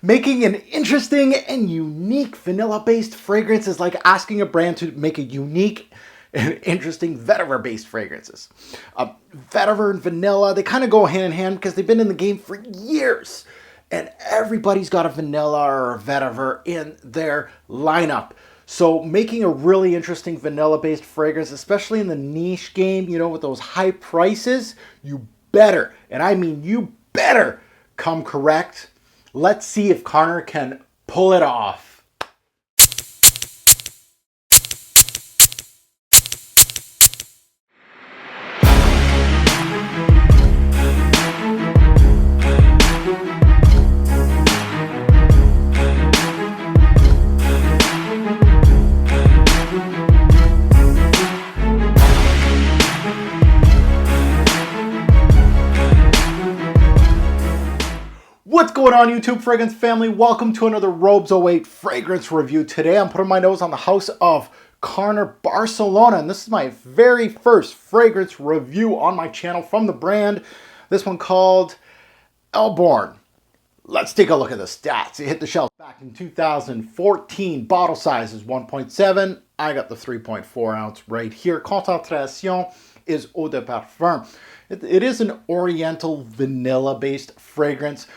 Making an interesting and unique vanilla-based fragrance is like asking a brand to make a unique and interesting vetiver-based fragrances. Vetiver and vanilla, they kind of go hand in hand because they've been in the game for years. And everybody's got a vanilla or a vetiver in their lineup. So making a really interesting vanilla-based fragrance, especially in the niche game, you know, with those high prices, you better, and I mean you better, come correct. Let's see if Carner can pull it off. What's going on, YouTube fragrance family? Welcome to another Robes 08 fragrance review. Today I'm putting my nose on the house of Carner Barcelona, and this is my very first fragrance review on my channel from the brand. This one called Elborn. Let's take a look at the stats. It hit the shelves back in 2014. Bottle size is 1.7. I got the 3.4 ounce right here. Concentration is eau de parfum. It is an oriental vanilla-based fragrance.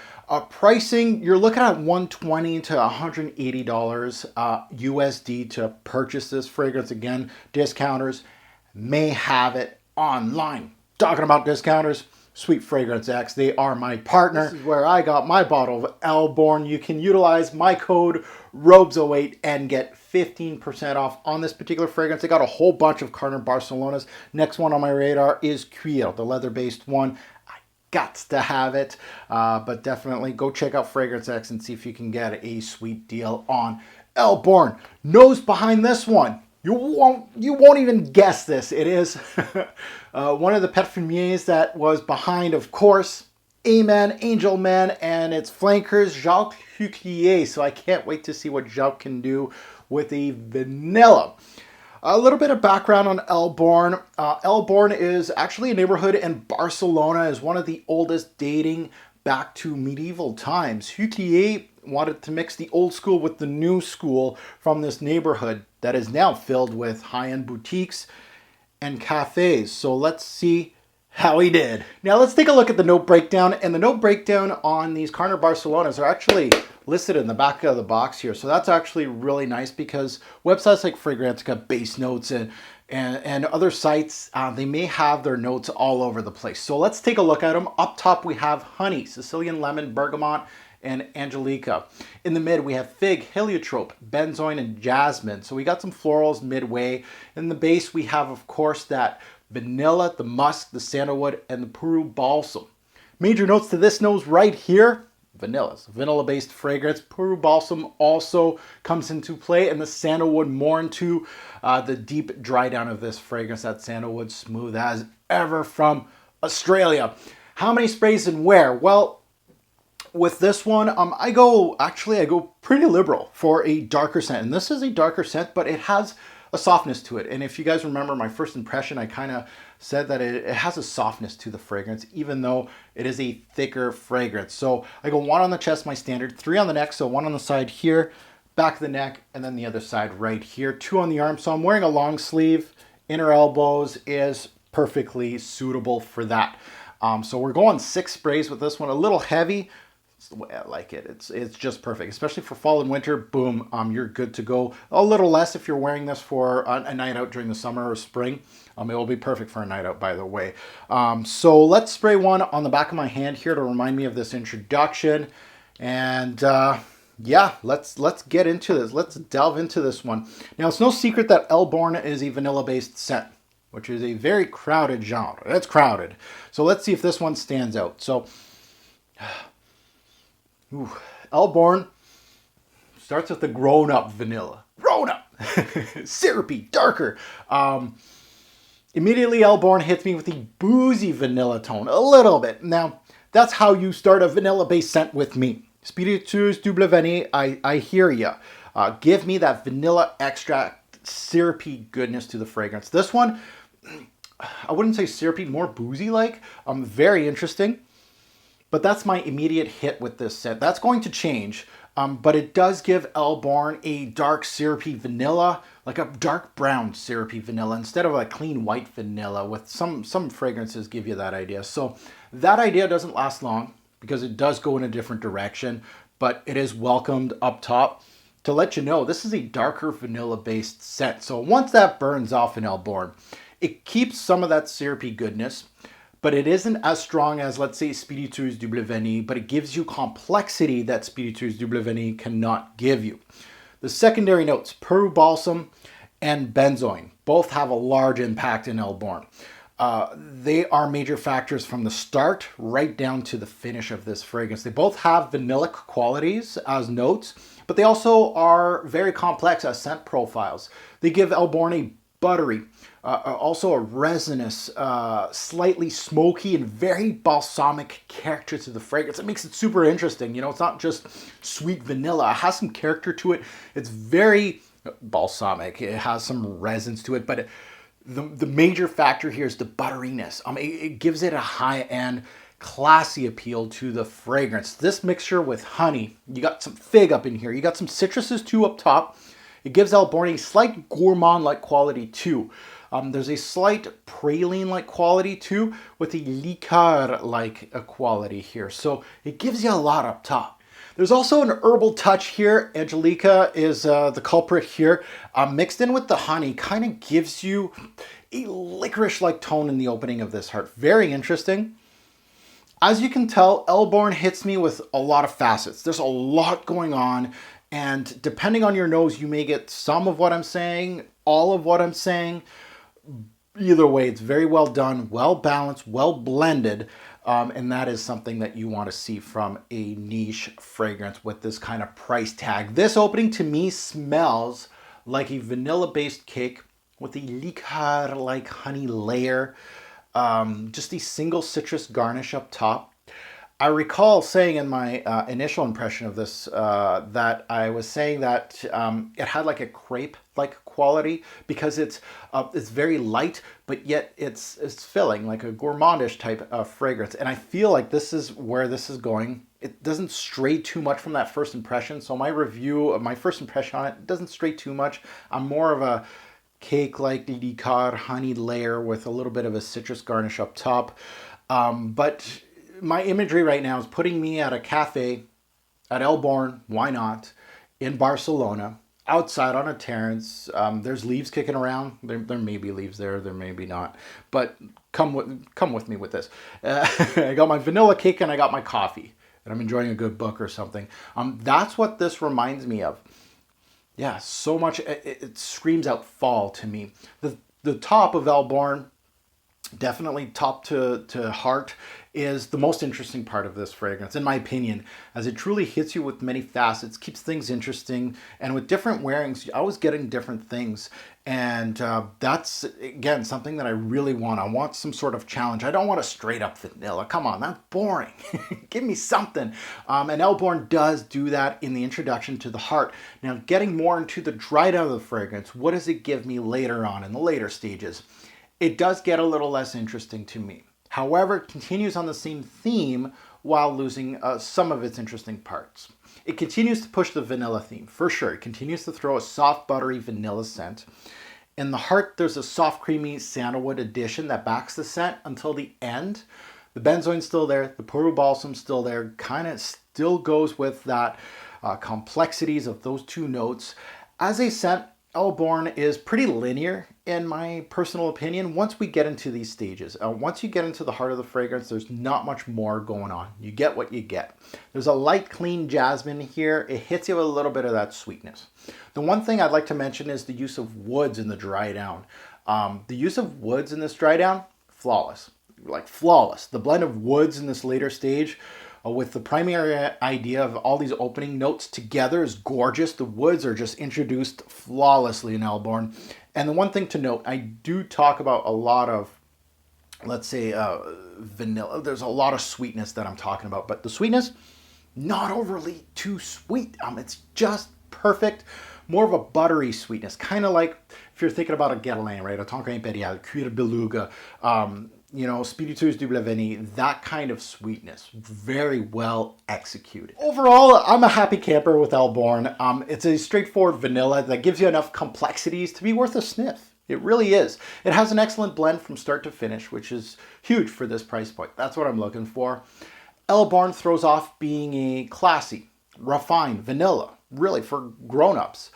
Pricing, you're looking at $120 to $180 USD to purchase this fragrance. Again, discounters may have it online. Talking about discounters, Sweet Fragrance X, they are my partner. This is where I got my bottle of Elborn. You can utilize my code ROBES08 and get 15% off on this particular fragrance. They got a whole bunch of Carner Barcelonas. Next one on my radar is Cuir, the leather-based one. Got to have it, but definitely go check out Fragrance X and see if you can get a sweet deal on Elborn. Nose behind this one, you won't even guess this. It is one of the parfumiers that was behind, of course, Amen, Angel Man, and its flankers, Jacques Huclier. So I can't wait to see what Jacques can do with a vanilla. A little bit of background on Elborn. Elborn is actually a neighborhood in Barcelona, is one of the oldest, dating back to medieval times. Huclier wanted to mix the old school with the new school from this neighborhood that is now filled with high-end boutiques and cafes. So let's see how he did. Now let's take a look at the note breakdown, and the note breakdown on these Carner Barcelonas are actually listed in the back of the box here. So that's actually really nice because websites like Fragrantica, Base Notes, and other sites, they may have their notes all over the place. So let's take a look at them. Up top we have honey, Sicilian lemon, bergamot, and angelica. In the mid we have fig, heliotrope, benzoin, and jasmine. So we got some florals midway. In the base we have, of course, that vanilla, the musk, the sandalwood, and the Peru balsam. Major notes to this nose right here: vanilla. It's a vanilla-based fragrance. Peru balsam also comes into play, and the sandalwood more into the deep dry down of this fragrance. That sandalwood, smooth as ever from Australia. How many sprays and where? Well, with this one, I go pretty liberal for a darker scent, and this is a darker scent, but it has a softness to it. And if you guys remember my first impression, I kind of said that it has a softness to the fragrance, even though it is a thicker fragrance. So I go 1 on the chest, my standard, 3 on the neck, so 1 on the side here, back of the neck, and then the other side right here, 2 on the arm. So I'm wearing a long sleeve. Inner elbows is perfectly suitable for that. So we're going 6 sprays with this one, a little heavy. It's the way I like it. It's just perfect, especially for fall and winter. Boom, you're good to go. A little less if you're wearing this for a night out during the summer or spring. It will be perfect for a night out, by the way. So let's spray 1 on the back of my hand here to remind me of this introduction. And yeah, let's get into this. Let's delve into this one. Now, it's no secret that Elborn is a vanilla-based scent, which is a very crowded genre. It's crowded. So let's see if this one stands out. So Elborn starts with the grown-up vanilla. Grown-up! Syrupy, darker. Immediately Elborn hits me with the boozy vanilla tone, a little bit. Now, that's how you start a vanilla-based scent with me. Spiritueuse double vanille, I hear ya. Give me that vanilla extract, syrupy goodness to the fragrance. This one, I wouldn't say syrupy, more boozy-like. Very interesting. But that's my immediate hit with this scent. That's going to change, but it does give Elborn a dark syrupy vanilla, like a dark brown syrupy vanilla instead of a clean white vanilla. With some fragrances give you that idea. So that idea doesn't last long because it does go in a different direction, but it is welcomed up top to let you know this is a darker vanilla based scent. So once that burns off in Elborn, it keeps some of that syrupy goodness, but it isn't as strong as, let's say, Spiritueuse du Bleu Vanille, but it gives you complexity that Spiritueuse du Bleu Vanille cannot give you. The secondary notes, Peru Balsam and benzoin, both have a large impact in Elborn. They are major factors from the start right down to the finish of this fragrance. They both have vanillic qualities as notes, but they also are very complex as scent profiles. They give Elborn a buttery, also a resinous, slightly smoky and very balsamic character to the fragrance. It makes it super interesting. You know, it's not just sweet vanilla. It has some character to it. It's very balsamic. It has some resins to it, but the major factor here is the butteriness. It gives it a high-end, classy appeal to the fragrance. This mixture with honey, you got some fig up in here. You got some citruses too up top. It gives Elborn a slight gourmand-like quality too. There's a slight praline-like quality too, with a liqueur-like quality here. So it gives you a lot up top. There's also an herbal touch here. Angelica is the culprit here. Mixed in with the honey, kind of gives you a licorice-like tone in the opening of this heart. Very interesting. As you can tell, Elborn hits me with a lot of facets. There's a lot going on. And depending on your nose, you may get some of what I'm saying, all of what I'm saying. Either way, it's very well done, well balanced, well blended. And that is something that you want to see from a niche fragrance with this kind of price tag. This opening to me smells like a vanilla-based cake with a liqueur-like honey layer. Just a single citrus garnish up top. I recall saying in my initial impression of this that I was saying that it had like a crepe-like quality because it's very light, but yet it's filling, like a gourmandish type of fragrance. And I feel like this is where this is going. It doesn't stray too much from that first impression. So my review of my first impression on it doesn't stray too much. I'm more of a cake-like liqueur honey layer with a little bit of a citrus garnish up top. But my imagery right now is putting me at a cafe at Elborn, why not, in Barcelona, outside on a terrace. There's leaves kicking around. There may be leaves there may be not. But come with me with this. I got my vanilla cake and I got my coffee. And I'm enjoying a good book or something. That's what this reminds me of. Yeah, so much. It screams out fall to me. The top of Elborn, definitely top to heart, is the most interesting part of this fragrance, in my opinion, as it truly hits you with many facets, keeps things interesting, and with different wearings, you're always getting different things. And that's, again, something that I really want. I want some sort of challenge. I don't want a straight up vanilla. Come on, that's boring. Give me something. And Elborn does do that in the introduction to the heart. Now, getting more into the dry down of the fragrance, what does it give me later on in the later stages? It does get a little less interesting to me. However, it continues on the same theme while losing some of its interesting parts. It continues to push the vanilla theme, for sure. It continues to throw a soft, buttery vanilla scent. In the heart, there's a soft, creamy sandalwood addition that backs the scent until the end. The benzoin's still there. The Peru Balsam's still there. Kind of still goes with that complexities of those two notes. As a scent, Elborn is pretty linear in my personal opinion once we get into these stages. Once you get into the heart of the fragrance, there's not much more going on. You get what you get. There's a light, clean jasmine here. It hits you with a little bit of that sweetness. The one thing I'd like to mention is the use of woods in the dry down. The use of woods in this dry down, flawless. Like flawless. The blend of woods in this later stage with the primary idea of all these opening notes together is gorgeous. The woods are just introduced flawlessly in Elborn. And the one thing to note, I do talk about a lot of, let's say, vanilla. There's a lot of sweetness that I'm talking about, but the sweetness, not overly too sweet. It's just perfect. More of a buttery sweetness, kind of like if you're thinking about a Guerlain, right? A Tonka Imperial, Cuir Beluga, You know, Spiritueuse du Blaveny, that kind of sweetness, very well executed. Overall, I'm a happy camper with Elborn. It's a straightforward vanilla that gives you enough complexities to be worth a sniff. It really is. It has an excellent blend from start to finish, which is huge for this price point. That's what I'm looking for. Elborn throws off being a classy, refined vanilla, really for grown-ups.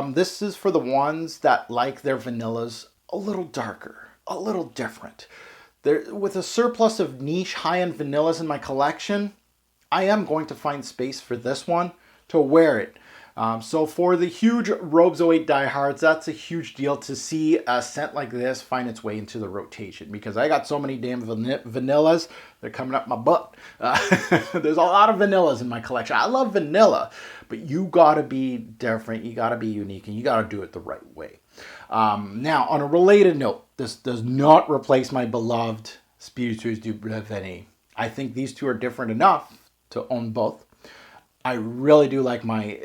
This is for the ones that like their vanillas a little darker, a little different. With a surplus of niche high-end vanillas in my collection, I am going to find space for this one to wear it. So for the huge Robes 08 diehards, that's a huge deal to see a scent like this find its way into the rotation, because I got so many damn vanillas, they're coming up my butt. There's a lot of vanillas in my collection. I love vanilla, but you gotta be different, you gotta be unique, and you gotta do it the right way. Now, on a related note, this does not replace my beloved Spiritueuse du Blaveny. I think these two are different enough to own both. I really do like my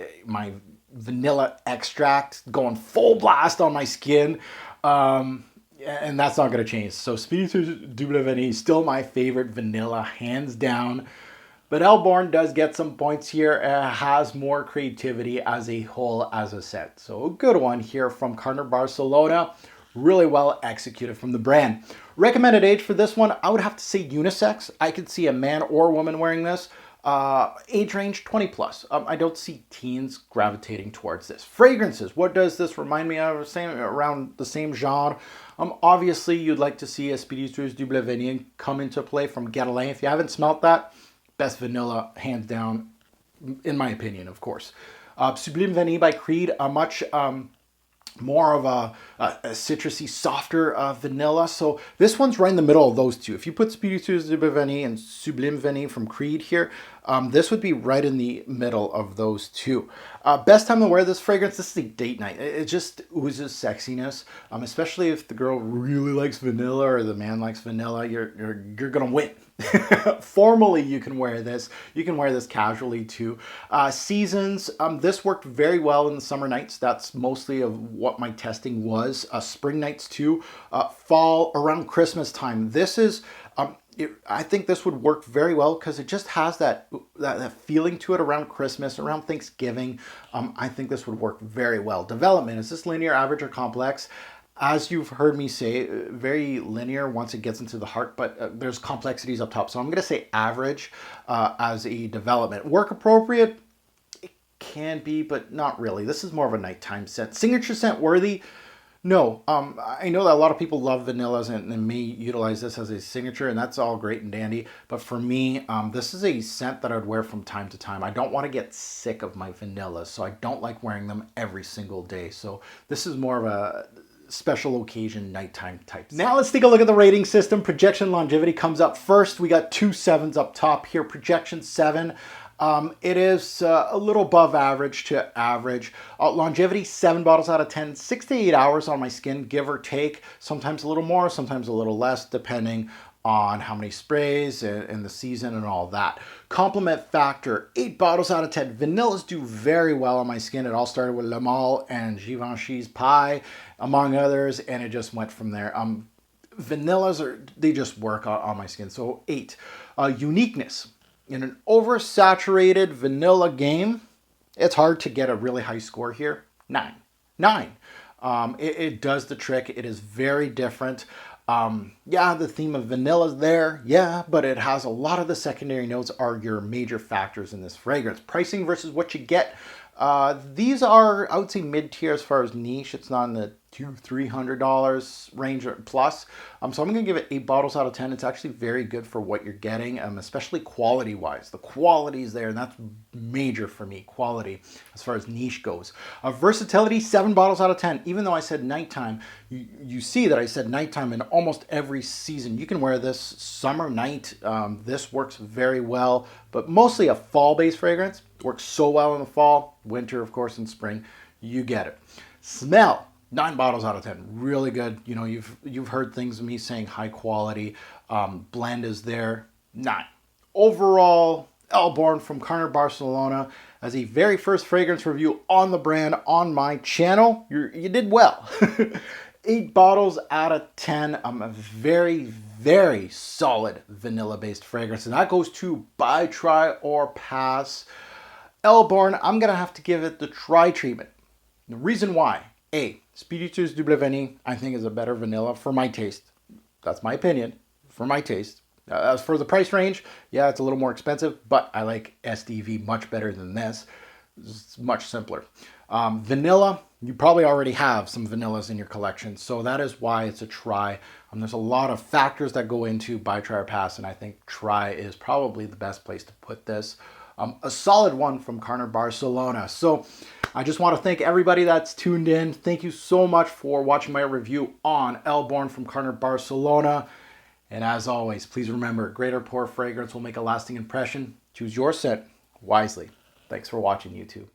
vanilla extract going full blast on my skin, and that's not going to change. So Spiritueuse du Blaveny is still my favorite vanilla, hands down. But Elborn does get some points here. It has more creativity as a whole, as a set. So a good one here from Carner Barcelona. Really well executed from the brand. Recommended age for this one, I would have to say unisex. I could see a man or woman wearing this. Age range 20 plus. I don't see teens gravitating towards this. Fragrances. What does this remind me of? Around the same genre. Obviously, you'd like to see a Spiritueuse du Blaveny come into play from Guerlain. If you haven't smelt that, best vanilla, hands down, in my opinion, of course. Sublime Vanille by Creed, a much more of a citrusy, softer vanilla. So this one's right in the middle of those two. If you put Spiritueuse du Blaveny and Sublime Vanille from Creed here, this would be right in the middle of those two. Best time to wear this fragrance, this is a date night. It just oozes sexiness, especially if the girl really likes vanilla or the man likes vanilla, you're gonna win. Formally, you can wear this. You can wear this casually too. Seasons, this worked very well in the summer nights. That's mostly of what my testing was. Spring nights too. Fall, around Christmas time. This is, I think this would work very well because it just has that feeling to it around Christmas, around Thanksgiving. I think this would work very well. Development, is this linear, average, or complex? As you've heard me say, very linear once it gets into the heart, but there's complexities up top. So I'm going to say average as a development. Work appropriate, it can be, but not really. This is more of a nighttime scent. Signature scent worthy? No. I know that a lot of people love vanillas and may utilize this as a signature, and that's all great and dandy. But for me, this is a scent that I'd wear from time to time. I don't want to get sick of my vanillas, so I don't like wearing them every single day. So this is more of a special occasion nighttime type. Now let's take a look at the rating system. Projection longevity comes up first. We got 2 7s up top here. Projection 7. It is a little above average to average. Longevity 7 bottles out of 10, 6 to 8 hours on my skin, give or take. Sometimes a little more, sometimes a little less, depending on how many sprays and the season and all that. Compliment factor, 8 bottles out of 10. Vanillas do very well on my skin. It all started with Le Male and Givenchy's Pie, among others, and it just went from there. Vanillas, they just work on my skin, so 8. Uniqueness. In an oversaturated vanilla game, it's hard to get a really high score here. 9. 9. It does the trick. It is very different. Yeah, the theme of vanilla is there, yeah, but it has a lot of the secondary notes are your major factors in this fragrance. Pricing versus what you get. These are, I would say, mid-tier as far as niche. It's not in the $200-300 range or plus. So I'm going to give it 8 bottles out of 10. It's actually very good for what you're getting, especially quality-wise. The quality is there, and that's major for me, quality, as far as niche goes. Versatility, 7 bottles out of 10. Even though I said nighttime, you see that I said nighttime in almost every season. You can wear this summer night. This works very well, but mostly a fall-based fragrance. Works so well in the fall, winter, of course, and spring. You get it. Smell. 9 bottles out of 10, really good. You know, you've heard things of me saying high quality. Blend is there, 9. Overall, Elborn from Carner Barcelona as a very first fragrance review on the brand on my channel. You did well. 8 bottles out of 10. I'm very, very solid vanilla-based fragrance, and that goes to buy, try, or pass. Elborn, I'm going to have to give it the try treatment. The reason why, A, Spiritueuse du Bleveni, I think is a better vanilla for my taste. That's my opinion, for my taste. As for the price range, yeah, it's a little more expensive, but I like SDV much better than this. It's much simpler. Vanilla, you probably already have some vanillas in your collection, so that is why it's a try. There's a lot of factors that go into buy, try, or pass, and I think try is probably the best place to put this. A solid one from Carner Barcelona. So I just want to thank everybody that's tuned in. Thank you so much for watching my review on Elborn from Carner Barcelona. And as always, please remember, great or poor fragrance will make a lasting impression. Choose your scent wisely. Thanks for watching, YouTube.